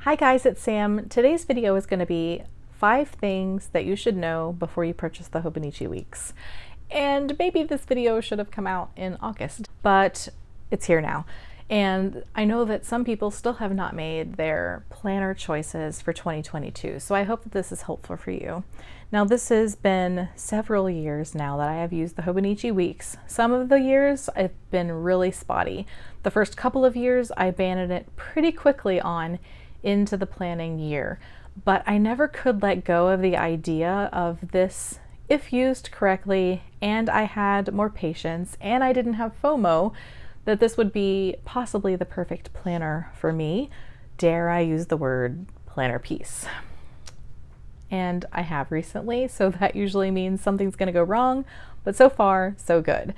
Hi guys, it's Sam. Today's video is going to be 5 things that you should know before you purchase the Hobonichi Weeks. And maybe this video should have come out in August, but it's here now. And I know that some people still have not made their planner choices for 2022, so I hope that this is helpful for you. Now, this has been several years now that I have used the Hobonichi Weeks. Some of the years I've been really spotty. The first couple of years I abandoned it pretty quickly on into the planning year, but I never could let go of the idea of this if used correctly, and I had more patience and I didn't have FOMO, that this would be possibly the perfect planner for me. Dare I use the word planner piece? And I have recently, so that usually means something's going to go wrong, but so far so good.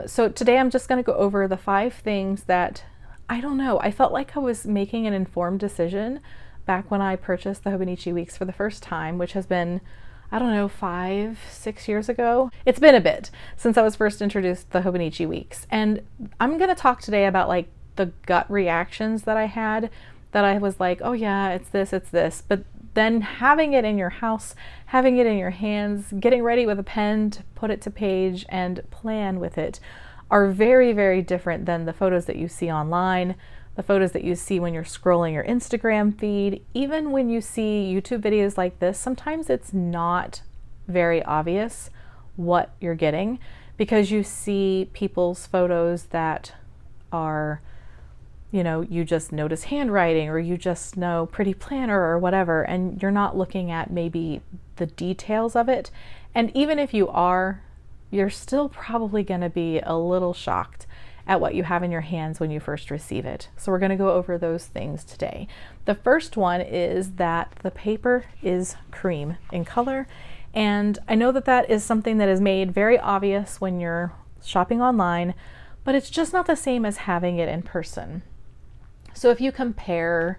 So today I'm just going to go over the 5 things that I don't know, I felt like I was making an informed decision back when I purchased the Hobonichi Weeks for the first time, which has been, I don't know, 5-6 years ago. It's been a bit since I was first introduced to the Hobonichi Weeks. And I'm going to talk today about like the gut reactions that I had, that I was like, oh yeah, it's this. But then having it in your house, having it in your hands, getting ready with a pen to put it to page and plan with it are very, very different than the photos that you see online, the photos that you see when you're scrolling your Instagram feed. Even when you see YouTube videos like this, sometimes it's not very obvious what you're getting because you see people's photos that are, you know, you just notice handwriting or you just know pretty planner or whatever, and you're not looking at maybe the details of it. And even if you are, you're still probably going to be a little shocked at what you have in your hands when you first receive it. So we're going to go over those things today. The first one is that the paper is cream in color. And I know that that is something that is made very obvious when you're shopping online, but it's just not the same as having it in person. So if you compare,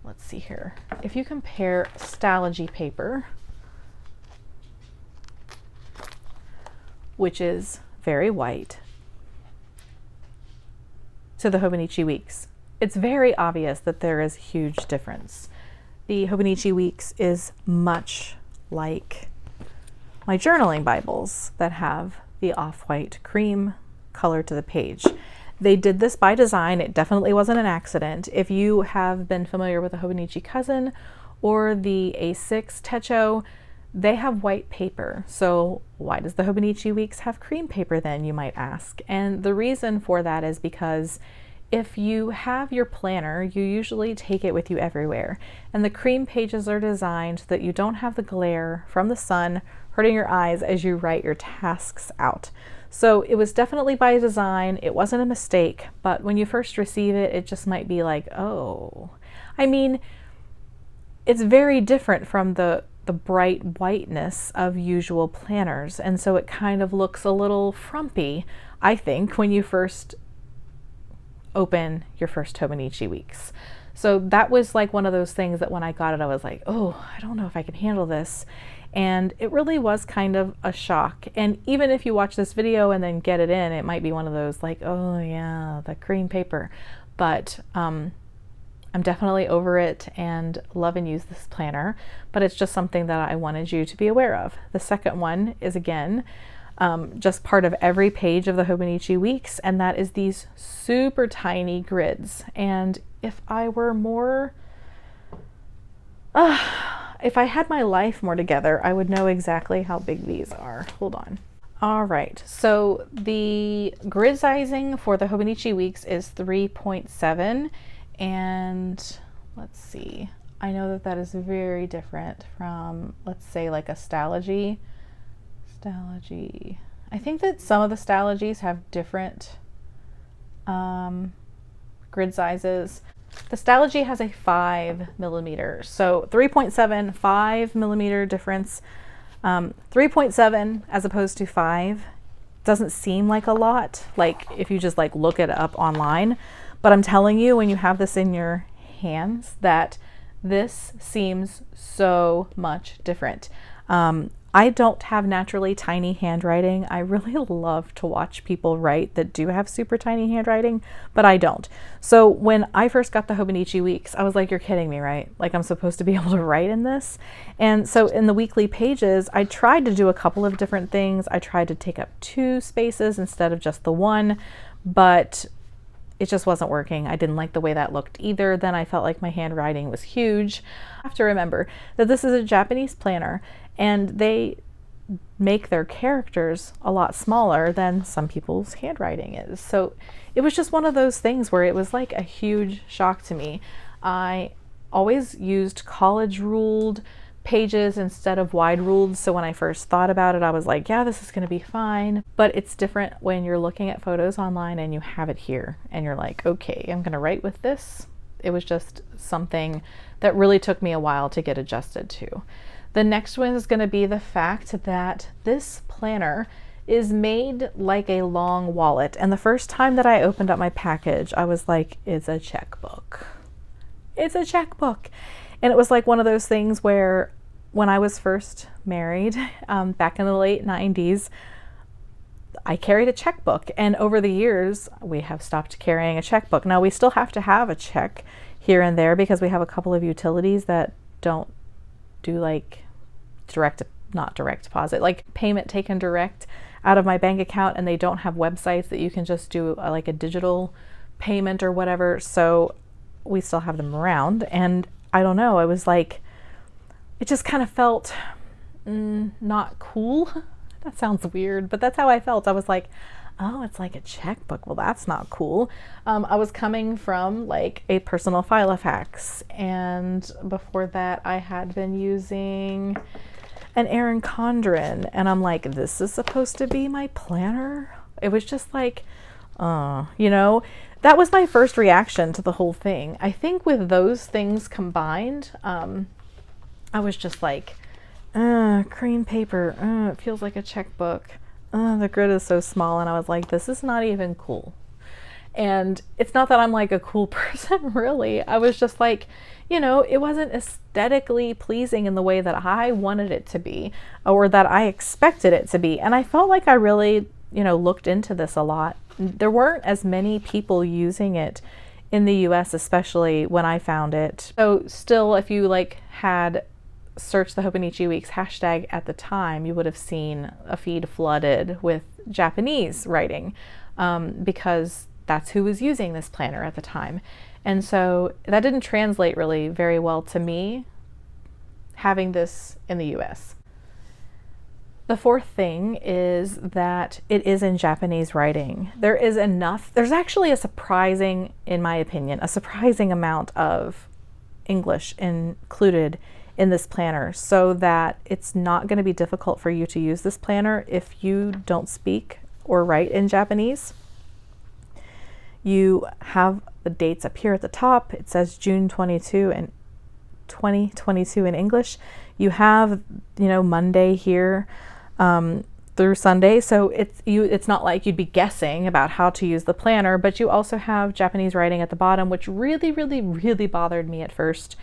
let's see here, if you compare Stalogy paper, which is very white, to the Hobonichi Weeks, it's very obvious that there is a huge difference. The Hobonichi Weeks is much like my journaling Bibles that have the off-white cream color to the page. They did this by design. It definitely wasn't an accident. If you have been familiar with the Hobonichi Cousin or the A6 Techo, they have white paper. So why does the Hobonichi Weeks have cream paper then, you might ask? And the reason for that is because if you have your planner, you usually take it with you everywhere. And the cream pages are designed so that you don't have the glare from the sun hurting your eyes as you write your tasks out. So it was definitely by design. It wasn't a mistake, but when you first receive it, it just might be like, oh, I mean, it's very different from the bright whiteness of usual planners, and so it kind of looks a little frumpy, I think, when you first open your first Hobonichi Weeks. So that was like one of those things that when I got it, I was like, oh, I don't know if I can handle this. And it really was kind of a shock. And even if you watch this video and then get it in, it might be one of those like, oh yeah, the cream paper. But I'm definitely over it and love and use this planner, but it's just something that I wanted you to be aware of. The second one is, again, just part of every page of the Hobonichi Weeks, and that is these super tiny grids. And if I were more, if I had my life more together, I would know exactly how big these are. Hold on. All right, so the grid sizing for the Hobonichi Weeks is 3.7. And let's see, I know that that is very different from, let's say, like a Stalogy. I think that some of the Stalogies have different grid sizes. The Stalogy has a 5mm, so 3.7, 5mm difference. 3.7 as opposed to 5 doesn't seem like a lot, like if you just like look it up online. But I'm telling you, when you have this in your hands, that this seems so much different. I don't have naturally tiny handwriting. I really love to watch people write that do have super tiny handwriting, but I don't. So when I first got the Hobonichi weeks, I was like, you're kidding me, right? Like, I'm supposed to be able to write in this? And so in the weekly pages, I tried to do a couple of different things. I tried to take up 2 spaces instead of just the 1, but it just wasn't working. I didn't like the way that looked either. Then I felt like my handwriting was huge. I have to remember that this is a Japanese planner, and they make their characters a lot smaller than some people's handwriting is. So it was just one of those things where it was like a huge shock to me. I always used college ruled pages instead of wide ruled. So when I first thought about it, I was like, yeah, this is going to be fine. But it's different when you're looking at photos online and you have it here and you're like, okay, I'm going to write with this. It was just something that really took me a while to get adjusted to. The next one is going to be the fact that this planner is made like a long wallet. And the first time that I opened up my package, I was like, it's a checkbook. It's a checkbook. And it was like one of those things where when I was first married, back in the late 90s, I carried a checkbook. And over the years, we have stopped carrying a checkbook. Now, we still have to have a check here and there because we have a couple of utilities that don't do like not direct deposit, like payment taken direct out of my bank account, and they don't have websites that you can just do like a digital payment or whatever. So we still have them around. And I don't know, I was like, it just kind of felt not cool. That sounds weird, but that's how I felt. I was like, oh, it's like a checkbook. Well, that's not cool. I was coming from like a personal Filofax, and before that I had been using an Erin Condren, and I'm like, this is supposed to be my planner? It was just like, you know, that was my first reaction to the whole thing. I think with those things combined, I was just like, cream paper, it feels like a checkbook. The grid is so small. And I was like, this is not even cool. And it's not that I'm like a cool person, really. I was just like, you know, it wasn't aesthetically pleasing in the way that I wanted it to be or that I expected it to be. And I felt like I really, you know, looked into this a lot. There weren't as many people using it in the US, especially when I found it. So still, if you like had searched the Hobonichi Weeks hashtag at the time, you would have seen a feed flooded with Japanese writing because that's who was using this planner at the time. And so that didn't translate really very well to me having this in the US. The fourth thing is that it is in Japanese writing. There's actually a surprising, in my opinion, a surprising amount of English included in this planner, so that it's not going to be difficult for you to use this planner if you don't speak or write in Japanese. You have the dates up here at the top. It says June 22 and 2022 in English. You have, you know, Monday here through Sunday. So it's not like you'd be guessing about how to use the planner, but you also have Japanese writing at the bottom, which really, really, really bothered me at first.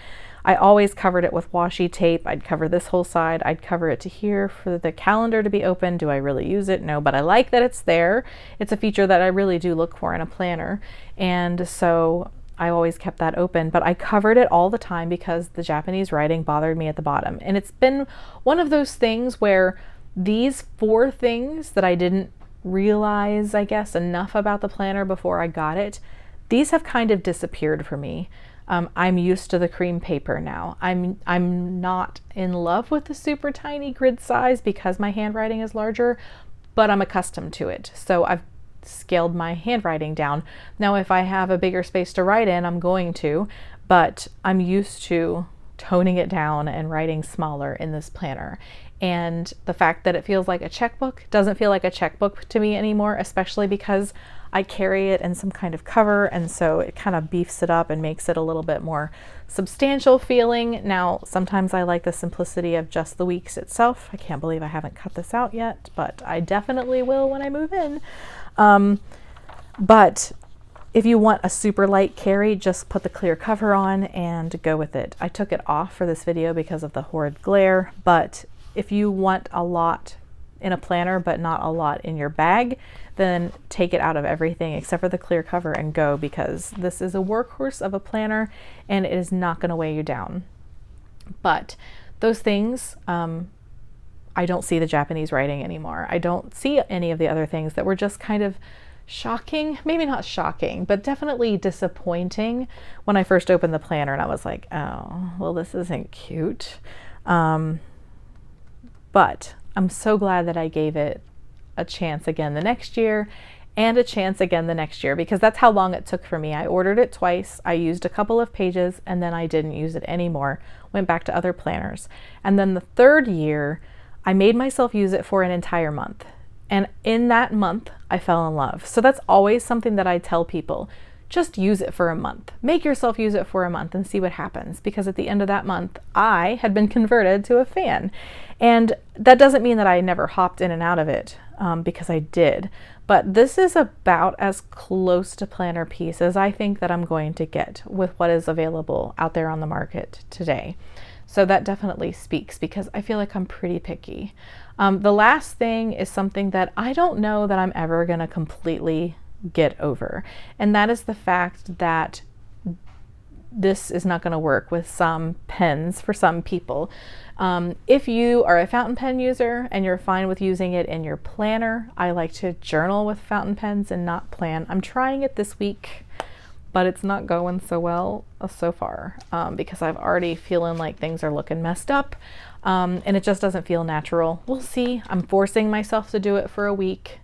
I always covered it with washi tape. I'd cover this whole side. I'd cover it to here for the calendar to be open. Do I really use it? No, but I like that it's there. It's a feature that I really do look for in a planner. And so I always kept that open, but I covered it all the time because the Japanese writing bothered me at the bottom. And it's been one of those things where these 4 things that I didn't realize, I guess, enough about the planner before I got it, these have kind of disappeared for me. I'm used to the cream paper now. I'm not in love with the super tiny grid size because my handwriting is larger, but I'm accustomed to it. So I've scaled my handwriting down. Now, if I have a bigger space to write in, I'm going to, but I'm used to toning it down and writing smaller in this planner. And the fact that it feels like a checkbook doesn't feel like a checkbook to me anymore, especially because I carry it in some kind of cover, and so it kind of beefs it up and makes it a little bit more substantial feeling. Now, sometimes I like the simplicity of just the weeks itself. I can't believe I haven't cut this out yet, but I definitely will when I move in. But if you want a super light carry, just put the clear cover on and go with it. I took it off for this video because of the horrid glare, but if you want a lot in a planner but not a lot in your bag, then take it out of everything except for the clear cover and go, because this is a workhorse of a planner and it is not going to weigh you down. But those things, I don't see the Japanese writing anymore. I don't see any of the other things that were just kind of shocking, maybe not shocking, but definitely disappointing when I first opened the planner and I was like, oh, well, this isn't cute. But I'm so glad that I gave it a chance again the next year and a chance again the next year, because that's how long it took for me. I ordered it twice, I used a couple of pages, and then I didn't use it anymore, went back to other planners. And then the third year, I made myself use it for an entire month. And in that month, I fell in love. So that's always something that I tell people. Just use it for a month. Make yourself use it for a month and see what happens. Because at the end of that month, I had been converted to a fan. And that doesn't mean that I never hopped in and out of it, because I did. But this is about as close to planner piece as I think that I'm going to get with what is available out there on the market today. So that definitely speaks, because I feel like I'm pretty picky. The last thing is something that I don't know that I'm ever going to completely get over. And that is the fact that this is not going to work with some pens for some people. If you are a fountain pen user and you're fine with using it in your planner, I like to journal with fountain pens and not plan. I'm trying it this week, but it's not going so well so far, because I've already feeling like things are looking messed up, and it just doesn't feel natural. We'll see. I'm forcing myself to do it for a week,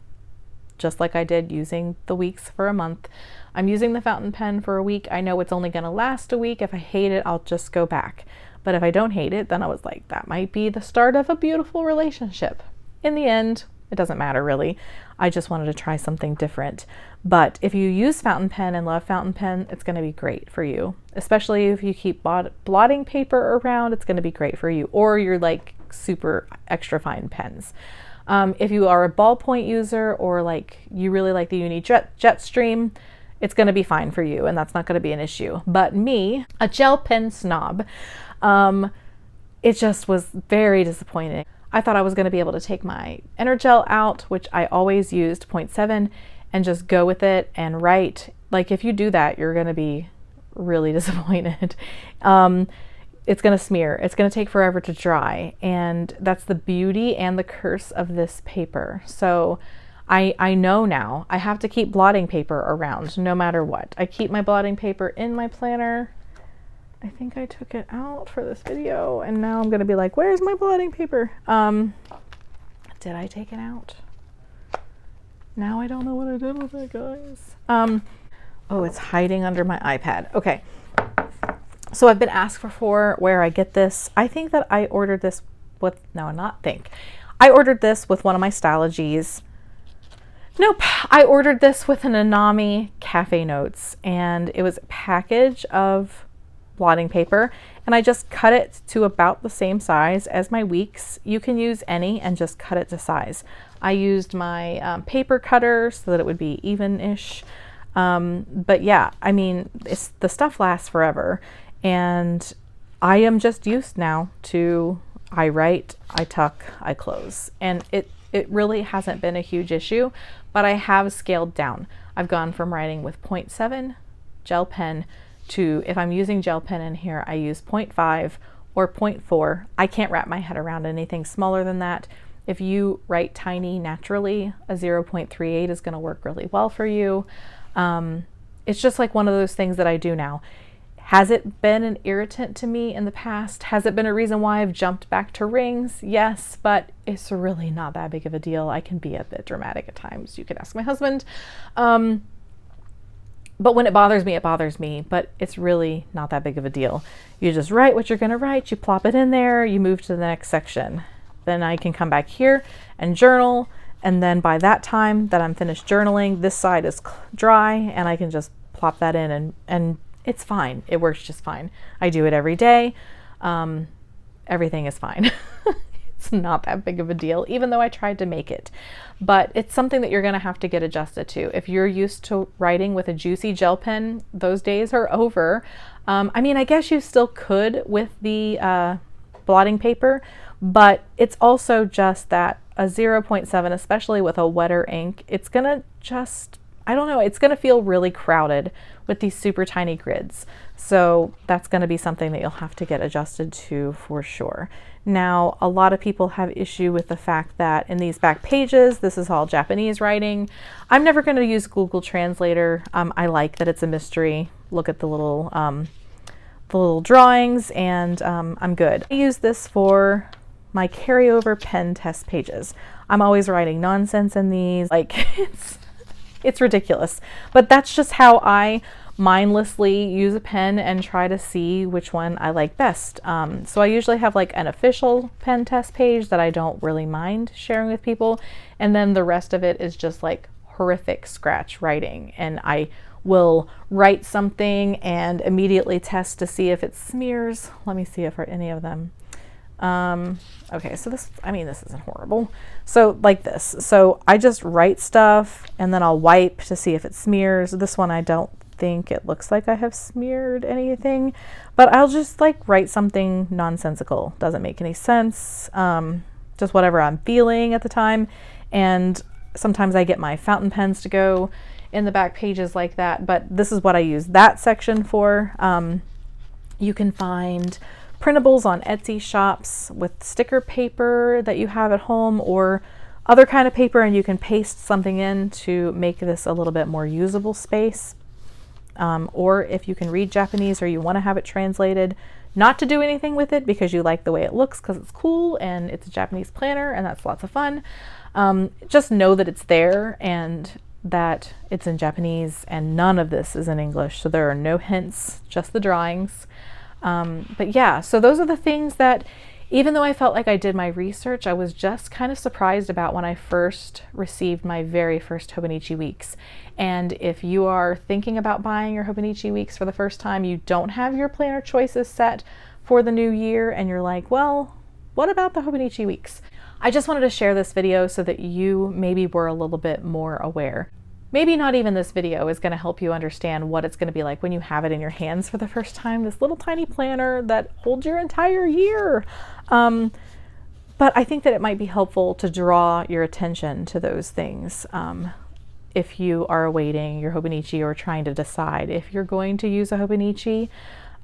just like I did using the weeks for a month. I'm using the fountain pen for a week. I know it's only going to last a week. If I hate it, I'll just go back. But if I don't hate it, then I was like, that might be the start of a beautiful relationship. In the end, it doesn't matter really. I just wanted to try something different. But if you use fountain pen and love fountain pen, it's going to be great for you. Especially if you keep blotting paper around, it's going to be great for you. Or you're like super extra fine pens. If you are a ballpoint user, or like you really like the Uni Jetstream, it's going to be fine for you, and that's not going to be an issue. But me, a gel pen snob, it just was very disappointing. I thought I was going to be able to take my Energel out, which I always used 0.7, and just go with it and write. Like, if you do that, you're going to be really disappointed. It's going to smear. It's going to take forever to dry. And that's the beauty and the curse of this paper. So I know now I have to keep blotting paper around no matter what. I keep my blotting paper in my planner. I think I took it out for this video, and now I'm going to be like, where's my blotting paper? Did I take it out? Now I don't know what I did with it, guys. Oh, it's hiding under my iPad. Okay. So I've been asked for where I get this. I think that I ordered this with, no, not think. I ordered this with one of my Stylogies. Nope, I ordered this with an Anami Cafe Notes, and it was a package of blotting paper, and I just cut it to about the same size as my weeks. You can use any and just cut it to size. I used my paper cutter so that it would be even-ish. But yeah, I mean, the stuff lasts forever. And I am just used now to, I write, I tuck, I close. And it really hasn't been a huge issue, but I have scaled down. I've gone from writing with 0.7 gel pen to, if I'm using gel pen in here, I use 0.5 or 0.4. I can't wrap my head around anything smaller than that. If you write tiny naturally, a 0.38 is going to work really well for you. It's just like one of those things that I do now. Has it been an irritant to me in the past? Has it been a reason why I've jumped back to rings? Yes, but it's really not that big of a deal. I can be a bit dramatic at times. You could ask my husband. But when it bothers me, but it's really not that big of a deal. You just write what you're going to write, you plop it in there, you move to the next section. Then I can come back here and journal, and then by that time that I'm finished journaling, this side is dry, and I can just plop that in, and it's fine. It works just fine. I do it every day. Everything is fine. It's not that big of a deal, even though I tried to make it. But it's something that you're going to have to get adjusted to. If you're used to writing with a juicy gel pen, those days are over. I mean, I guess you still could with the blotting paper, but it's also just that a 0.7, especially with a wetter ink, it's gonna just, I don't know, it's gonna feel really crowded with these super tiny grids. So that's gonna be something that you'll have to get adjusted to for sure. Now, a lot of people have issue with the fact that in these back pages, this is all Japanese writing. I'm never gonna use Google Translator. I like that it's a mystery. Look at the little drawings, and I'm good. I use this for my carryover pen test pages. I'm always writing nonsense in these, like it's ridiculous, but that's just how I mindlessly use a pen and try to see which one I like best. So I usually have like an official pen test page that I don't really mind sharing with people, and then the rest of it is just like horrific scratch writing, and I will write something and immediately test to see if it smears. Let me see if any of them. Okay, so this isn't horrible. So like this. So I just write stuff and then I'll wipe to see if it smears. This one, I don't think it looks like I have smeared anything, but I'll just like write something nonsensical. Doesn't make any sense. Just whatever I'm feeling at the time. And sometimes I get my fountain pens to go in the back pages like that, but this is what I use that section for. You can find printables on Etsy shops with sticker paper that you have at home or other kind of paper, and you can paste something in to make this a little bit more usable space. Or if you can read Japanese or you want to have it translated, not to do anything with it because you like the way it looks because it's cool and it's a Japanese planner and that's lots of fun. Just know that it's there and that it's in Japanese, and none of this is in English, so there are no hints, just the drawings. But yeah, so those are the things that, even though I felt like I did my research, I was just kind of surprised about when I first received my very first Hobonichi weeks. And if you are thinking about buying your Hobonichi weeks for the first time, you don't have your planner choices set for the new year, and you're like, well, what about the Hobonichi weeks? I just wanted to share this video so that you maybe were a little bit more aware. Maybe not even this video is going to help you understand what it's going to be like when you have it in your hands for the first time, this little tiny planner that holds your entire year. But I think that it might be helpful to draw your attention to those things if you are awaiting your Hobonichi or trying to decide if you're going to use a Hobonichi.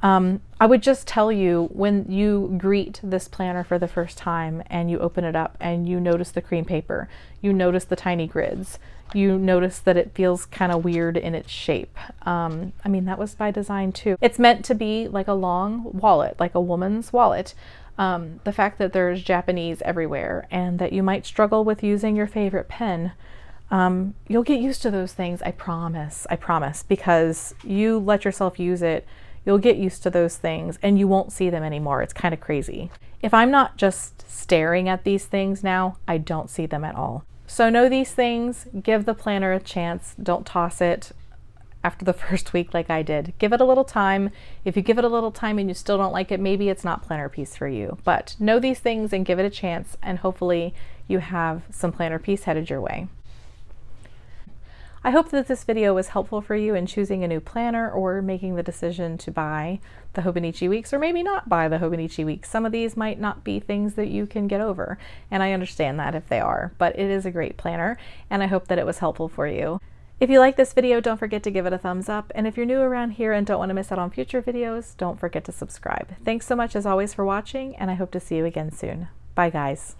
I would just tell you, when you greet this planner for the first time and you open it up and you notice the cream paper, you notice the tiny grids, you notice that it feels kind of weird in its shape. I mean, that was by design too. It's meant to be like a long wallet, like a woman's wallet. The fact that there's Japanese everywhere and that you might struggle with using your favorite pen, you'll get used to those things, I promise, because you let yourself use it. You'll get used to those things and you won't see them anymore. It's kind of crazy. If I'm not just staring at these things now, I don't see them at all. So know these things, give the planner a chance, don't toss it after the first week like I did. Give it a little time. If you give it a little time and you still don't like it, maybe it's not planner piece for you. But know these things and give it a chance, and hopefully you have some planner piece headed your way. I hope that this video was helpful for you in choosing a new planner or making the decision to buy the Hobonichi weeks, or maybe not buy the Hobonichi weeks. Some of these might not be things that you can get over, and I understand that if they are, but it is a great planner, and I hope that it was helpful for you. If you like this video, don't forget to give it a thumbs up, and if you're new around here and don't want to miss out on future videos, don't forget to subscribe. Thanks so much as always for watching, and I hope to see you again soon. Bye guys.